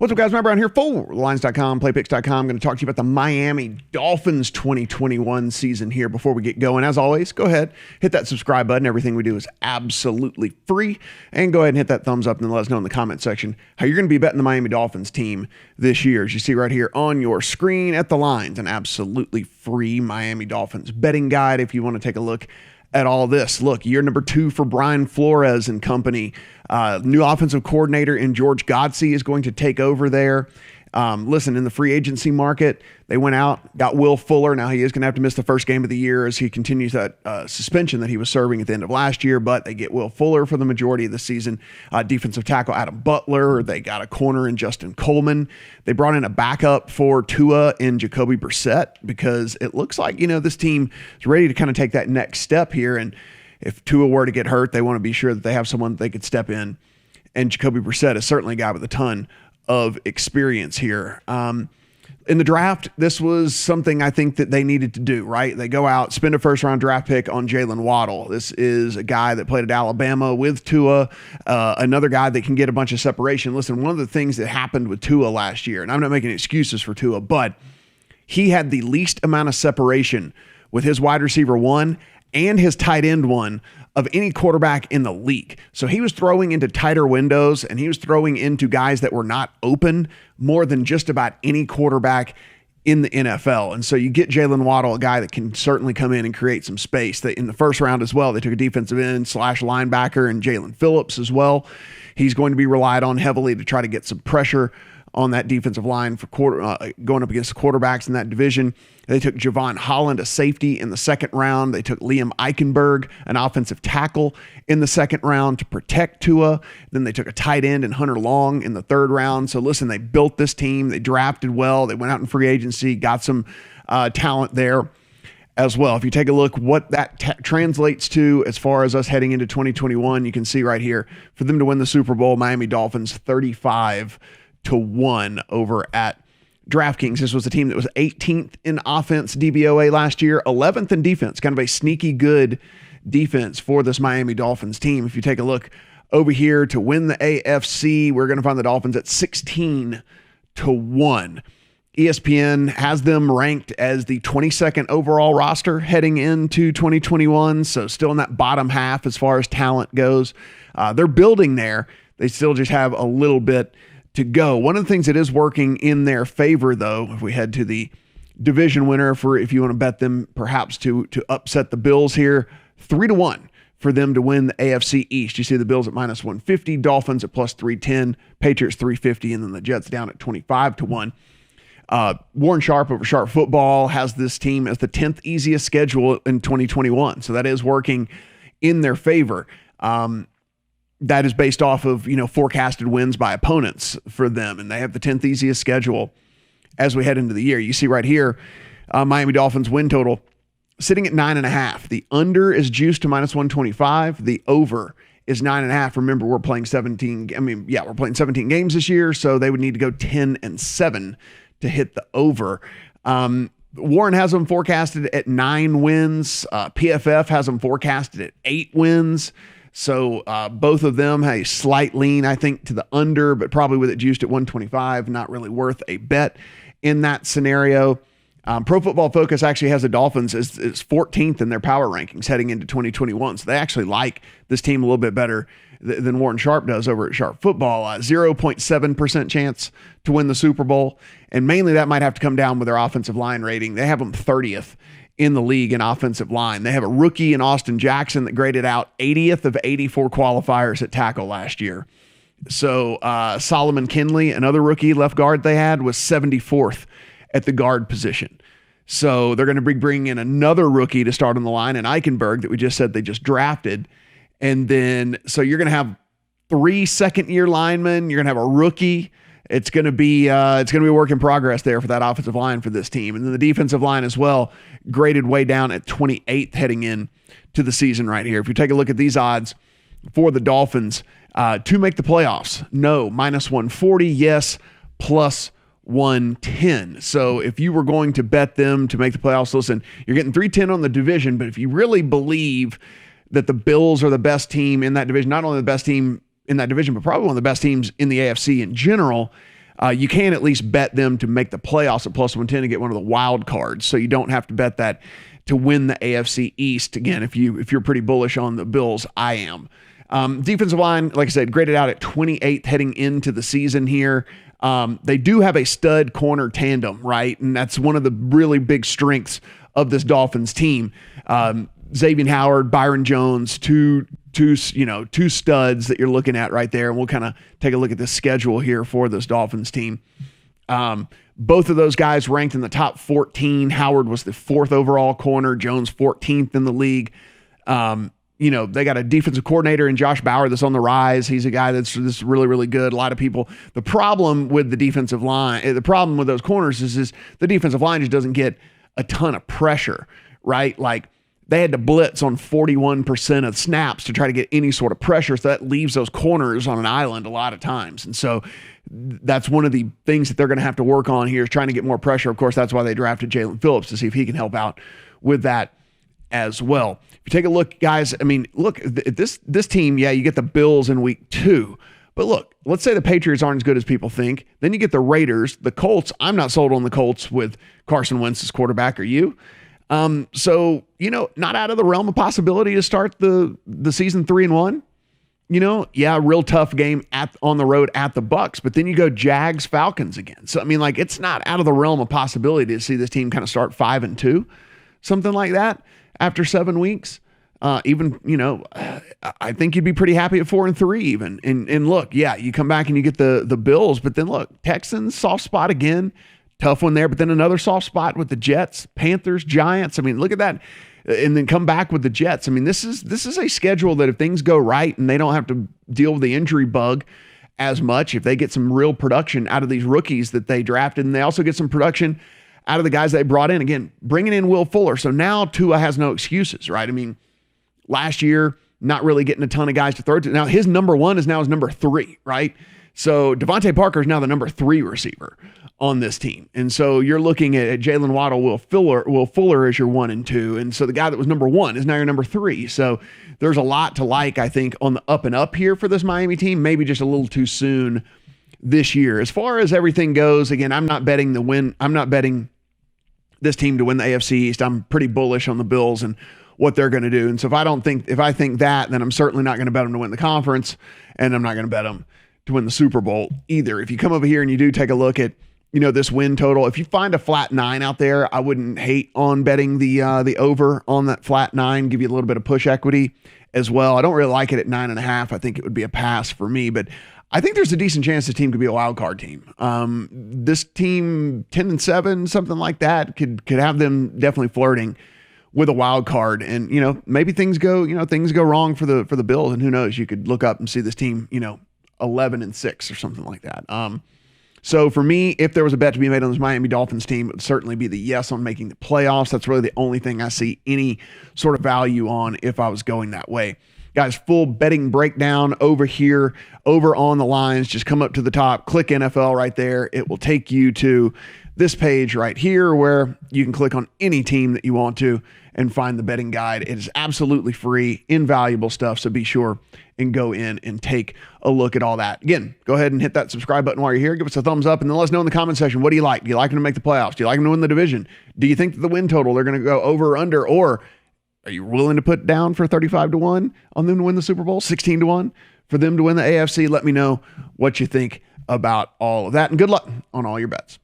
What's up, guys? Matt Brown here for Lines.com, Playpicks.com. I'm going to talk to you about the Miami Dolphins 2021 season here before we get going. As always, go ahead, hit that subscribe button. Everything we do is absolutely free. And go ahead and hit that thumbs up and let us know in the comment section how you're going to be betting the Miami Dolphins team this year. As you see right here on your screen at the Lines, an absolutely free Miami Dolphins betting guide if you want to take a look at all this. Look, year number 2 for Brian Flores and company. New offensive coordinator in George Godsey is going to take over there. Listen, in the free agency market, they went out, got Will Fuller. Now he is going to have to miss the first game of the year as he continues that suspension that he was serving at the end of last year, but they get Will Fuller for the majority of the season. Defensive tackle Adam Butler. They got a corner in Justin Coleman. They brought in a backup for Tua in Jacoby Brissett because it looks like, this team is ready to kind of take that next step here. And if Tua were to get hurt, they want to be sure that they have someone that they could step in. And Jacoby Brissett is certainly a guy with a ton of experience here. In the draft, this was something I think that they needed to do, right? They go out, spend a first-round draft pick on Jalen Waddle. This is a guy that played at Alabama with Tua, another guy that can get a bunch of separation. Listen, one of the things that happened with Tua last year, and I'm not making excuses for Tua, but he had the least amount of separation with his wide receiver 1 and his tight end 1 of any quarterback in the league. So he was throwing into tighter windows and he was throwing into guys that were not open more than just about any quarterback in the NFL. And so you get Jalen Waddle, a guy that can certainly come in and create some space. In the first round as well, they took a defensive end / linebacker and Jalen Phillips as well. He's going to be relied on heavily to try to get some pressure on that defensive line for going up against the quarterbacks in that division. They took Javon Holland, a safety, in the second round. They took Liam Eichenberg, an offensive tackle, in the second round to protect Tua. Then they took a tight end and Hunter Long in the third round. So listen, they built this team. They drafted well. They went out in free agency, got some talent there as well. If you take a look what that translates to as far as us heading into 2021, you can see right here, for them to win the Super Bowl, Miami Dolphins 35-1 over at DraftKings. This was a team that was 18th in offense DVOA last year, 11th in defense, kind of a sneaky good defense for this Miami Dolphins team. If you take a look over here to win the AFC, we're going to find the Dolphins at 16-1. ESPN has them ranked as the 22nd overall roster heading into 2021. So still in that bottom half as far as talent goes. They're building there. They still just have a little bit to go. One of the things that is working in their favor, though, if we head to the division winner, for if you want to bet them perhaps to upset the Bills here, 3-1 for them to win the AFC East. You see the Bills at -150, Dolphins at +310, Patriots 350, and then the Jets down at 25-1. Warren Sharp over Sharp Football has this team as the 10th easiest schedule in 2021. So that is working in their favor. That is based off of, forecasted wins by opponents for them. And they have the 10th easiest schedule as we head into the year. You see right here, Miami Dolphins win total sitting at 9.5. The under is juiced to -125. The over is 9.5. Remember, we're playing 17 games this year. So they would need to go 10-7 to hit the over. Warren has them forecasted at 9 wins. PFF has them forecasted at 8 wins. So both of them have a slight lean, I think, to the under, but probably with it juiced at 125, not really worth a bet in that scenario. Pro Football Focus actually has the Dolphins as 14th in their power rankings heading into 2021. So they actually like this team a little bit better than Warren Sharp does over at Sharp Football. 0.7% chance to win the Super Bowl. And mainly that might have to come down with their offensive line rating. They have them 30th in the league in offensive line. They have a rookie in Austin Jackson that graded out 80th of 84 qualifiers at tackle last year. So Solomon Kinley, another rookie left guard they had, was 74th at the guard position. So they're going to be bringing in another rookie to start on the line, and Eichenberg that we just said they just drafted. And then, so you're going to have 3 second-year linemen. You're going to have a rookie. It's going to be a work in progress there for that offensive line for this team. And then the defensive line as well, graded way down at 28th heading in to the season right here. If you take a look at these odds for the Dolphins to make the playoffs, no, -140, yes, +110. So if you were going to bet them to make the playoffs, listen, you're getting 310 on the division, but if you really believe that the Bills are the best team in that division, not only the best team in that division, but probably one of the best teams in the AFC in general, You can at least bet them to make the playoffs at plus 110 to get one of the wild cards. So you don't have to bet that to win the AFC East. Again, if you're pretty bullish on the Bills, I am. Defensive line, like I said, graded out at 28th heading into the season here. They do have a stud corner tandem, right? And that's one of the really big strengths of this Dolphins team. Xavier Howard, Byron Jones, two studs that you're looking at right there. And we'll kind of take a look at the schedule here for this Dolphins team. Both of those guys ranked in the top 14. Howard was the 4th overall corner, Jones 14th in the league. They got a defensive coordinator in Josh Bauer that's on the rise. He's a guy that's really, really good. A lot of people, the problem with the defensive line, the problem with those corners is the defensive line just doesn't get a ton of pressure, right? Like they had to blitz on 41% of snaps to try to get any sort of pressure. So that leaves those corners on an island a lot of times. And so that's one of the things that they're going to have to work on here is trying to get more pressure. Of course, that's why they drafted Jalen Phillips to see if he can help out with that as well. If you take a look, guys, I mean, look, this team, yeah, you get the Bills in week 2. But look, let's say the Patriots aren't as good as people think. Then you get the Raiders, the Colts. I'm not sold on the Colts with Carson Wentz as quarterback. Are you? So, not out of the realm of possibility to start the season 3-1. Real tough game on the road at the Bucs, but then you go Jags, Falcons again. So, I mean, like, it's not out of the realm of possibility to see this team kind of start 5-2, something like that after 7 weeks. I think you'd be pretty happy at 4-3 even. And look, yeah, you come back and you get the Bills, but then look, Texans, soft spot again, tough one there, but then another soft spot with the Jets, Panthers, Giants. I mean, look at that. And then come back with the Jets. I mean, this is a schedule that if things go right and they don't have to deal with the injury bug as much, if they get some real production out of these rookies that they drafted, and they also get some production out of the guys they brought in, again, bringing in Will Fuller. So now Tua has no excuses, right? I mean, last year, not really getting a ton of guys to throw to. Now his number 1 is now his number 3, right? So Devontae Parker is now the number 3 receiver on this team. And so you're looking at Jalen Waddle, Will Fuller as your 1 and 2. And so the guy that was number 1 is now your number 3. So there's a lot to like, I think, on the up and up here for this Miami team, maybe just a little too soon this year. As far as everything goes, again, I'm not betting the win. I'm not betting this team to win the AFC East. I'm pretty bullish on the Bills and what they're going to do. And so if I think that, then I'm certainly not going to bet them to win the conference, and I'm not going to bet them to win the Super Bowl either. If you come over here and you do take a look at, this win total, if you find a flat 9 out there, I wouldn't hate on betting the over on that flat 9, give you a little bit of push equity as well. I don't really like it at 9.5. I think it would be a pass for me, but I think there's a decent chance this team could be a wild card team. This team 10-7, something like that, could have them definitely flirting with a wild card. And, maybe things go wrong for the Bills, and who knows, you could look up and see this team, 11-6 or something like that. So for me, if there was a bet to be made on this Miami Dolphins team, it would certainly be the yes on making the playoffs. That's really the only thing I see any sort of value on if I was going that way. Guys, full betting breakdown over here, over on the lines. Just come up to the top, click NFL right there. It will take you to this page right here where you can click on any team that you want to and find the betting guide. It is absolutely free, invaluable stuff, so be sure and go in and take a look at all that. Again, go ahead and hit that subscribe button while you're here. Give us a thumbs up, and then let us know in the comment section, what do you like? Do you like them to make the playoffs? Do you like them to win the division? Do you think that the win total, they're going to go over or under, or are you willing to put down for 35-1 on them to win the Super Bowl, 16-1 for them to win the AFC? Let me know what you think about all of that, and good luck on all your bets.